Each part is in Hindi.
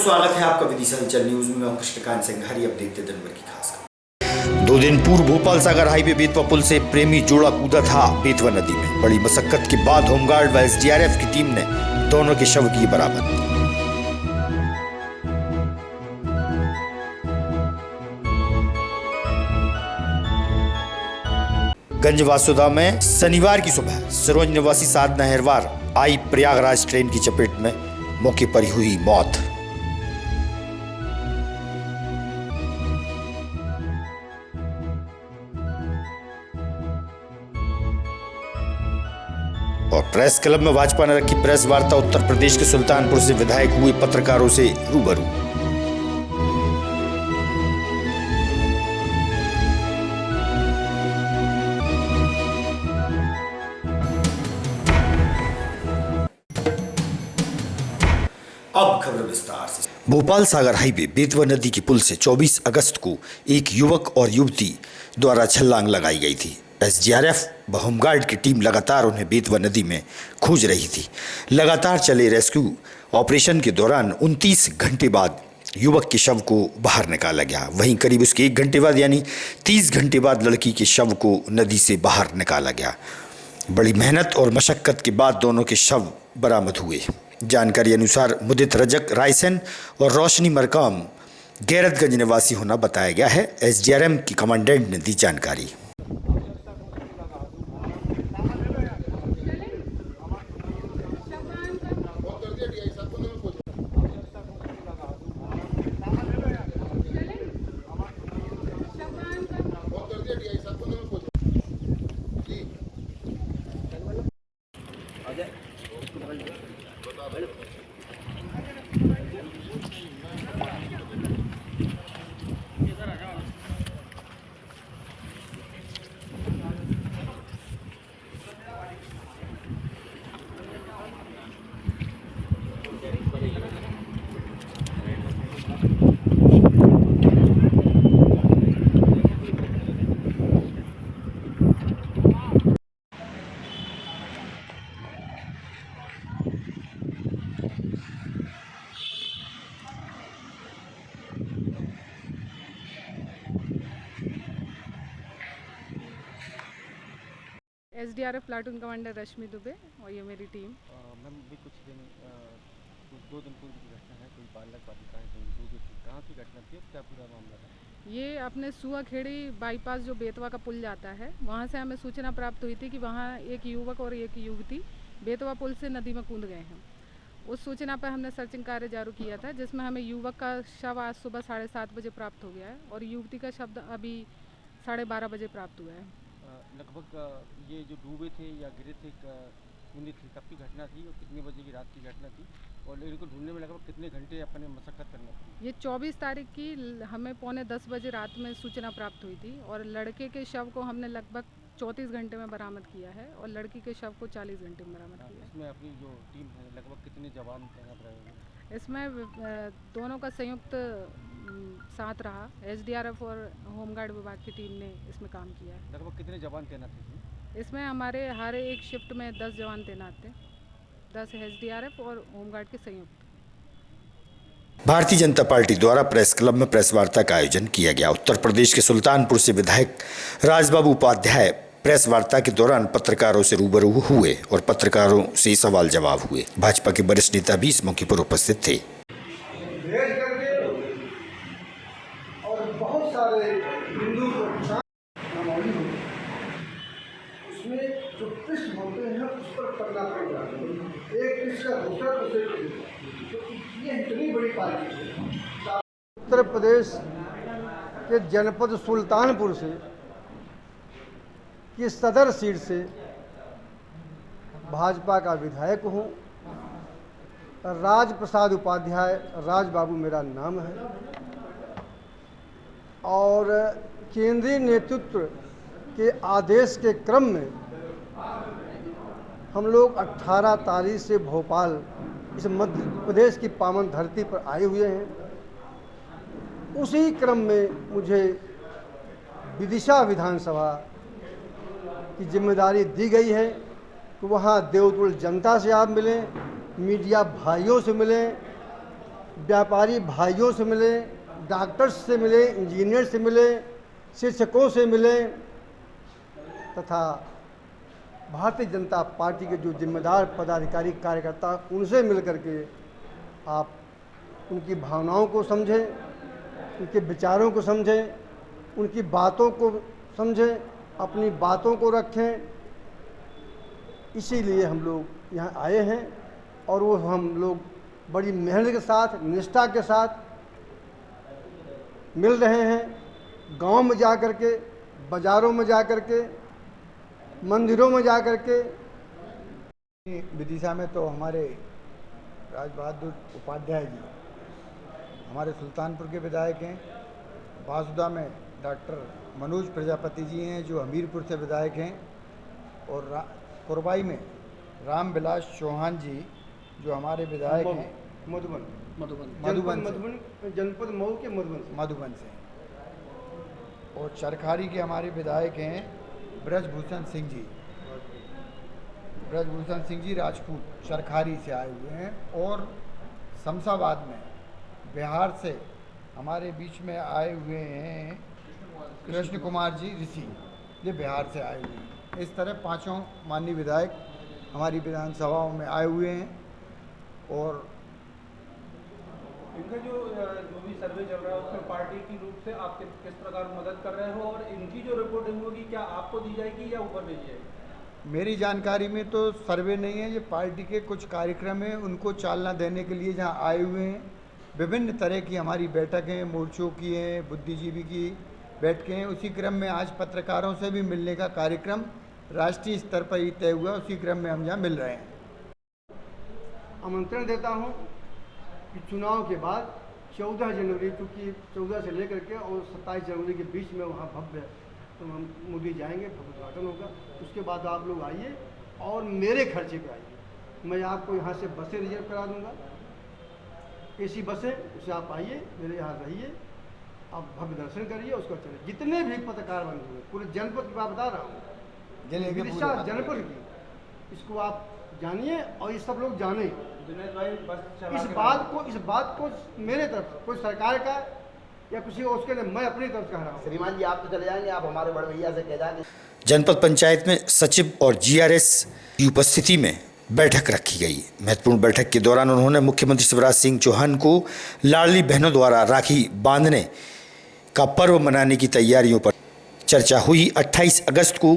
स्वागत है आपका विदिशा हलचल न्यूज में। मैं कृष्णकांत सिंह। हरी अब देखते दिन भर की खास खबर। 2 दिन पूर्व भोपाल सागर हाईवे बेतवा पुल से प्रेमी जोड़ा कूदा था बेतवा नदी में। बड़ी मशक्कत के बाद होमगार्ड व एसडीआरएफ की टीम ने दोनों के शव किए बरामद। गंज वासुदा में शनिवार की सुबह सिरोंज निवासी साधना हेरवार आई प्रयागराज ट्रेन की चपेट में, मौके पर ही हुई मौत। और प्रेस क्लब में भाजपा ने रखी प्रेस वार्ता। उत्तर प्रदेश के सुल्तानपुर से विधायक हुए पत्रकारों से रूबरू। अब खबर विस्तार से। भोपाल सागर हाईवे बेतवा नदी की पुल से 24 अगस्त को एक युवक और युवती द्वारा छलांग लगाई गई थी। एसडीआरएफ व होमगार्ड की टीम लगातार उन्हें बेतवा नदी में खोज रही थी। लगातार चले रेस्क्यू ऑपरेशन के दौरान 29 घंटे बाद युवक के शव को बाहर निकाला गया। वहीं करीब उसके 1 घंटे बाद यानी 30 घंटे बाद लड़की के शव को नदी से बाहर निकाला गया। बड़ी मेहनत और मशक्कत के बाद दोनों के शव बरामद हुए। जानकारी अनुसार मुदित रजक रायसेन और रोशनी मरकाम गैरतगंज निवासी होना बताया गया है। एसडीआरएफ की कमांडेंट ने दी जानकारी। एसडीआरएफ प्लाटून कमांडर रश्मि दुबे और ये मेरी टीम। मैम भी कुछ 2 दिन पूर्व की घटना है, कोई बालक बालिकाएं कोई डूबी थी, कहाँ की घटना थी और क्या पूरा मामला था? ये अपने सुआखेड़ी बाईपास जो बेतवा का पुल जाता है वहाँ से हमें सूचना प्राप्त हुई थी कि वहाँ एक युवक और एक युवती बेतवा पुल से नदी में कूद गए हैं। उस सूचना पर हमने सर्चिंग कार्य जारी किया था, जिसमें हमें युवक का शव आज सुबह 7:30 बजे प्राप्त हो गया है और युवती का शव अभी 12:30 बजे प्राप्त हुआ है। लगभग ये जो डूबे थे या गिरे थे कूदे थे, कब की घटना थी और कितने बजे की रात की घटना थी और इनको ढूंढने में लगभग कितने घंटे अपने मशक्कत करना थी? ये 24 तारीख की हमें 9:45 बजे रात में सूचना प्राप्त हुई थी और लड़के के शव को हमने लगभग 34 घंटे में बरामद किया है और लड़की के शव को 40 घंटे में बरामद किया है। इसमें अपनी जो टीम है लगभग कितने जवान तैनात रहे हैं? इसमें दोनों का संयुक्त साथ रहा। एसडीआरएफ और होमगार्ड विभाग की टीम ने इसमें काम किया है। लगभग कितने जवान तैनात थे? इसमें हमारे हर एक शिफ्ट में 10 जवान तैनात थे, 10 एसडीआरएफ और होमगार्ड के संयुक्त। भारतीय जनता पार्टी द्वारा प्रेस क्लब में प्रेस वार्ता का आयोजन किया गया। उत्तर प्रदेश के सुल्तानपुर से विधायक राजबाबू उपाध्याय प्रेस वार्ता के दौरान पत्रकारों से रूबरू हुए और पत्रकारों से सवाल जवाब हुए। भाजपा के वरिष्ठ नेता भी इस मौके पर उपस्थित थे। और बहुत सारे हिंदू उसमें जो पृष्ठ होते हैं उस पर पड़ना पड़ेगा। एक पृष्ठ का दूसरा तो ये इतनी बड़ी पार्टी है। उत्तर प्रदेश के जनपद सुल्तानपुर से कि सदर सीट से भाजपा का विधायक हूँ। राज प्रसाद उपाध्याय राजबाबू मेरा नाम है और केंद्रीय नेतृत्व के आदेश के क्रम में हम लोग 18 तारीख से भोपाल इस मध्य प्रदेश की पावन धरती पर आए हुए हैं। उसी क्रम में मुझे विदिशा विधानसभा की जिम्मेदारी दी गई है कि वहाँ देवतुल जनता से आप मिलें, मीडिया भाइयों से मिलें व्यापारी भाइयों से मिले, डॉक्टर्स से मिले, इंजीनियर से मिले, शिक्षकों से मिले तथा भारतीय जनता पार्टी के जो जिम्मेदार पदाधिकारी कार्यकर्ता उनसे मिल करके आप उनकी भावनाओं को समझें, उनके विचारों को समझें, उनकी बातों को समझें, अपनी बातों को रखें। इसीलिए हम लोग यहाँ आए हैं और वो हम लोग बड़ी मेहनत के साथ, निष्ठा के साथ मिल रहे हैं। गांव में जा कर के, बाज़ारों में जा कर के, मंदिरों में जा कर के। विदिशा में तो हमारे राज बहादुर उपाध्याय जी हमारे सुल्तानपुर के विधायक हैं। बासुदा में डॉक्टर मनोज प्रजापति जी हैं जो हमीरपुर से विधायक हैं। और कोरबाई में राम विलास चौहान जी जो हमारे विधायक हैं जनपद मऊ के मधुबन से। और चरखारी के हमारे विधायक हैं ब्रजभूषण सिंह जी। ब्रजभूषण सिंह जी राजपूत चरखारी से आए हुए हैं। और शमशाबाद में बिहार से हमारे बीच में आए हुए हैं कृष्ण कुमार जी ऋषि, ये बिहार से आए हुए हैं। इस तरह पांचों माननीय विधायक हमारी विधानसभाओं में आए हुए हैं। और इनका जो भी सर्वे चल रहा है उसमें पार्टी की रूप से आप किस प्रकार मदद कर रहे हो और इनकी जो रिपोर्टिंग होगी क्या आपको दी जाएगी या ऊपर भेजी जाएगी? मेरी जानकारी में तो सर्वे नहीं है, ये पार्टी के कुछ कार्यक्रम हैं उनको चालना देने के लिए जहां आए हुए हैं। विभिन्न तरह की हमारी बैठकें, मोर्चों की हैं, बुद्धिजीवी की बैठकें हैं। उसी क्रम में आज पत्रकारों से भी मिलने का कार्यक्रम राष्ट्रीय स्तर पर ही तय हुआ, उसी क्रम में हम यहाँ मिल रहे हैं। आमंत्रण देता हूँ कि चुनाव के बाद 14 जनवरी, चूँकि 14 से लेकर के और 27 जनवरी के बीच में वहाँ भव्य तो हम मोदी जाएंगे, भव्य उद्घाटन होगा। उसके बाद आप लोग आइए और मेरे खर्चे पे आइए। मैं आपको यहाँ से बसें रिजर्व करा दूँगा, एसी बसें, उससे आप आइए, मेरे यहाँ रहिए, आप भव्य दर्शन करिए, उसको चले। जितने भी पत्रकार बंधु हुए पूरे जनपद की बात बता रहा हूँ, विदिशा जनपद की, इसको आप जानिए और ये सब लोग जाने। इस बात को मेरे तरफ से, कोई सरकार का या किसी उसके लिए, मैं अपनी तरफ कह रहा हूँ। श्रीमान जी आप तो चले जाएंगे, आप हमारे बड़े भैया से कह जाएंगे। जनपद पंचायत में सचिव और जीआरएस की उपस्थिति में बैठक रखी गई। महत्वपूर्ण बैठक के दौरान उन्होंने मुख्यमंत्री शिवराज सिंह चौहान को लाडली बहनों द्वारा राखी बांधने का पर्व मनाने की तैयारियों पर चर्चा हुई। 28 अगस्त को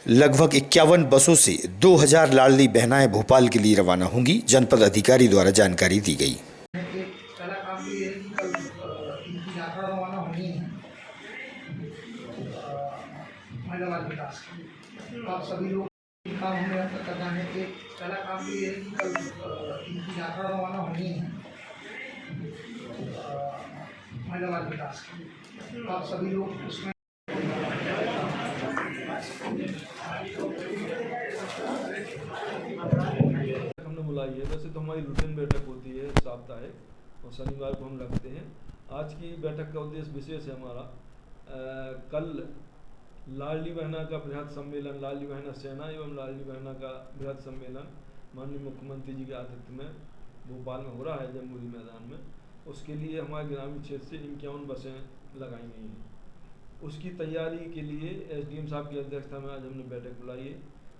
लगभग 51 बसों से 2000 लाडली बहनाएं भोपाल के लिए रवाना होंगी, जनपद अधिकारी द्वारा जानकारी दी गई। आप सभी लोग काम हमें करना है कि पहला काम तो ये है कि कल इनकी यात्रा रवाना होनी है महिलावाद विकास। आप सभी लोग उसमें हमने बुलाई है। वैसे तो हमारी रूटीन बैठक होती है साप्ताहिक और शनिवार को हम रखते हैं। आज की बैठक का उद्देश्य विशेष है हमारा। कल लाडली बहना का बृहद सम्मेलन, लाडली बहना सेना एवं लाडली बहना का बृहद सम्मेलन माननीय मुख्यमंत्री जी के आतिथ्य में भोपाल में हो रहा है, जमहूरी मैदान में। उसके लिए हमारे ग्रामीण क्षेत्र से 51 बसें लगाई गई हैं। उसकी तैयारी के लिए एसडीएम साहब की अध्यक्षता में आज हमने बैठक बुलाई है,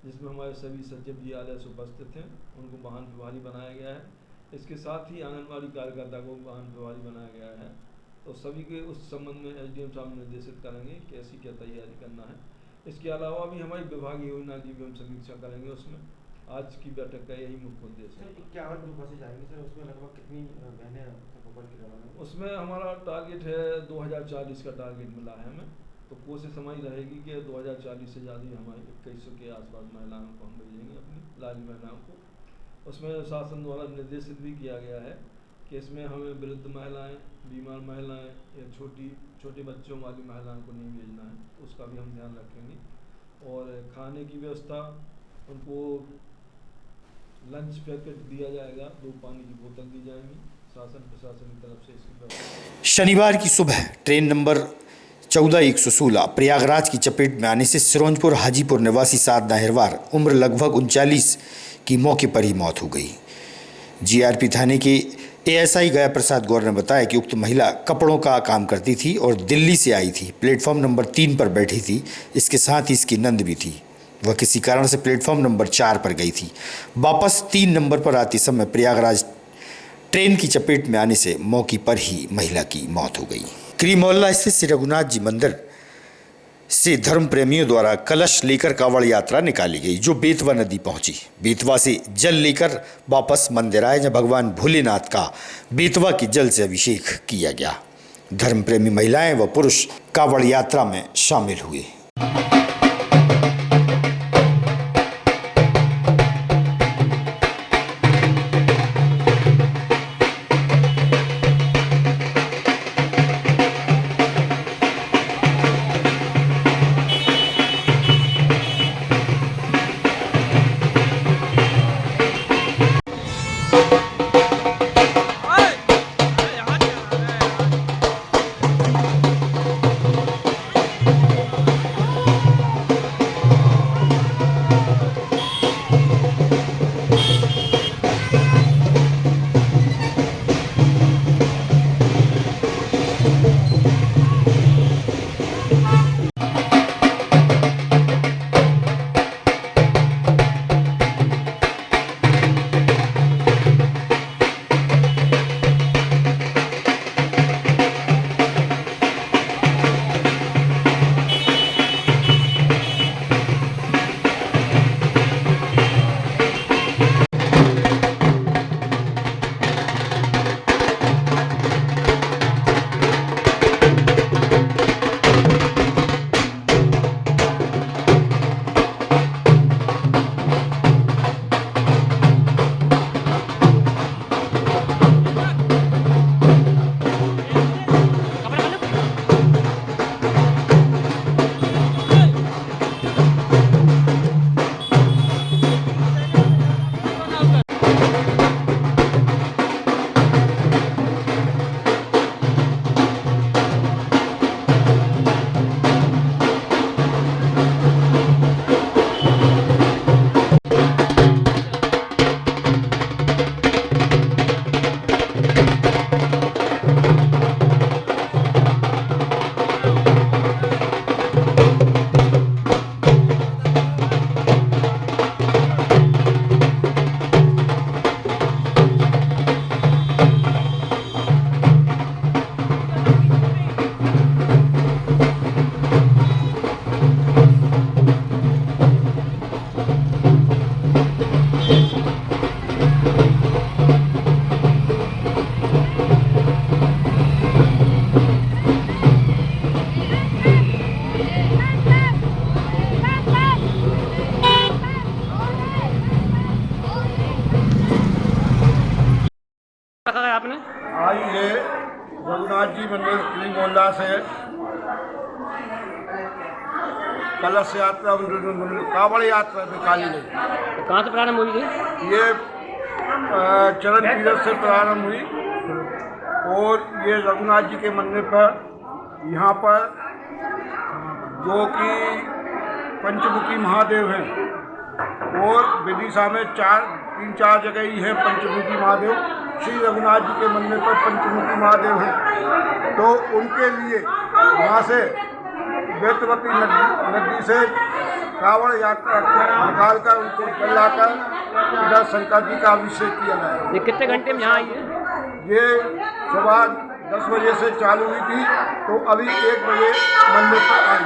जिसमें हमारे सभी सचिव जी आलय से उपस्थित हैं। उनको वाहन प्रभारी बनाया गया है। इसके साथ ही आंगनबाड़ी कार्यकर्ता को वाहन प्रभारी बनाया गया है। तो सभी के उस संबंध में एसडीएम साहब निर्देशित करेंगे कि ऐसी क्या तैयारी करना है। इसके अलावा भी हमारी विभागीय योजना की भी हम समीक्षा करेंगे। उसमें आज की बैठक का यही मुख्य उद्देश्य है। 51 जो बसें जाएंगी सर, उसमें लगभग कितनी बहनें भोपाल की रवाना होंगी? उसमें हमारा टारगेट है 2040 का टारगेट मिला है हमें। तो कोशिश हमारी रहेगी कि 2040 से ज़्यादा हमारे 2100 के आसपास महिलाओं को हम भेजेंगे, अपनी लाडली महिलाओं को। उसमें शासन द्वारा निर्देशित भी किया गया है कि इसमें हमें वृद्ध महिलाएं, बीमार महिलाएं या छोटे बच्चों वाली महिलाओं को नहीं भेजना है, उसका भी हम ध्यान रखेंगे। और खाने की व्यवस्था, उनको लंच पैकेट दिया जाएगा, 2 पानी की बोतल दी जाएंगी शासन प्रशासन की तरफ से। इसकी व्यवस्था शनिवार की सुबह ट्रेन नंबर 14116 प्रयागराज की चपेट में आने से सिरोंजपुर हाजीपुर निवासी साधना हिरवार उम्र लगभग 39 की मौके पर ही मौत हो गई। जीआरपी थाने के एएसआई गया प्रसाद गौर ने बताया कि उक्त महिला कपड़ों का काम करती थी और दिल्ली से आई थी। प्लेटफॉर्म नंबर 3 पर बैठी थी। इसके साथ ही इसकी नंद भी थी। वह किसी कारण से प्लेटफॉर्म नंबर 4 पर गई थी। वापस 3 नंबर पर आते समय प्रयागराज ट्रेन की चपेट में आने से मौके पर ही महिला की मौत हो गई। क्री मोहल्ला स्थित श्री रघुनाथ जी मंदिर से धर्म प्रेमियों द्वारा कलश लेकर कांवड़ यात्रा निकाली गई, जो बेतवा नदी पहुंची। बेतवा से जल लेकर वापस मंदिर आए, जहां भगवान भोलेनाथ का बेतवा के जल से अभिषेक किया गया। धर्म प्रेमी महिलाएं व पुरुष कांवड़ यात्रा में शामिल हुए। आपने आज ये रघुनाथ जी मंदिर क्री मोहल्ला से कलश यात्रा कांवड़ यात्रा निकाली गई। कहाँ से प्रारंभ हुई थी? ये चरण तीर्थ से प्रारंभ हुई और ये रघुनाथ जी के मंदिर पर यहाँ पर जो कि पंचमुखी महादेव हैं और विदिशा में 3-4 जगह ही हैं पंचमुखी महादेव। श्री रघुनाथ जी के मंदिर पर पंचमुखी महादेव हैं, तो उनके लिए वहाँ से बेतवती नदी से कांवड़ यात्रा निकालकर उनको जल लाकर इधर शंकर जी का अभिषेक किया गया। ये कितने घंटे में यहाँ आई है? ये सुबह 10 बजे से चालू हुई थी, तो अभी 1 बजे मंदिर पर आई।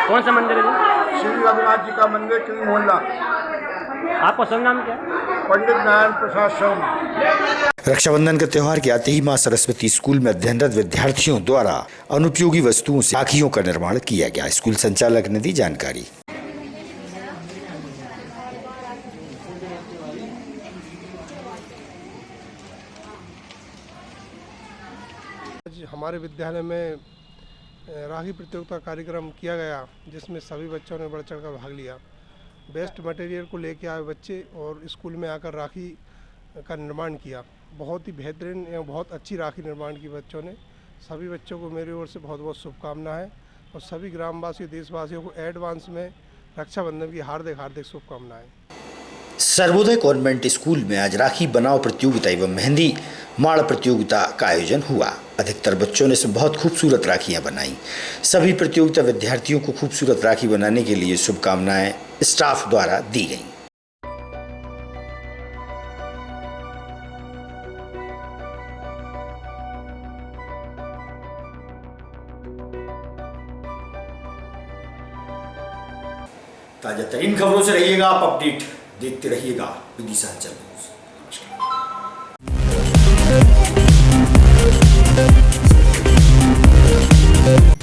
कौन सा मंदिर है? श्री रघुनाथ जी का मंदिर क्री मोहल्ला। आपका संनाम क्या? पंडित नारायण प्रसाद शर्मा। रक्षाबंधन के त्योहार के आते ही मां सरस्वती स्कूल में अध्ययनरत विद्यार्थियों द्वारा अनुपयोगी वस्तुओं से राखियों का निर्माण किया गया। स्कूल संचालक ने दी जानकारी। हमारे विद्यालय में राखी प्रतियोगिता कार्यक्रम किया गया, जिसमें सभी बच्चों ने बढ़ चढ़ कर भाग लिया। बेस्ट मटेरियल को लेके आए बच्चे और स्कूल में आकर राखी का निर्माण किया। बहुत ही बेहतरीन एवं बहुत अच्छी राखी निर्माण की बच्चों ने। सभी बच्चों को मेरी ओर से बहुत बहुत शुभकामनाएं और सभी ग्रामवासियों देशवासियों को एडवांस में रक्षाबंधन की हार्दिक हार्दिक शुभकामनाएं। सर्वोदय कॉन्वेंट स्कूल में आज राखी बनाओ प्रतियोगिता एवं मेहंदी माड़ प्रतियोगिता का आयोजन हुआ। अधिकतर बच्चों ने बहुत खूबसूरत राखियां बनाई। सभी प्रतियोगिता विद्यार्थियों को खूबसूरत राखी बनाने के लिए शुभकामनाएं स्टाफ द्वारा दी गईं। ताजा तरीन खबरों से रहिएगा आप अपडेट देखते रहिएगा विदिशा अंचल न्यूज़। नमस्कार।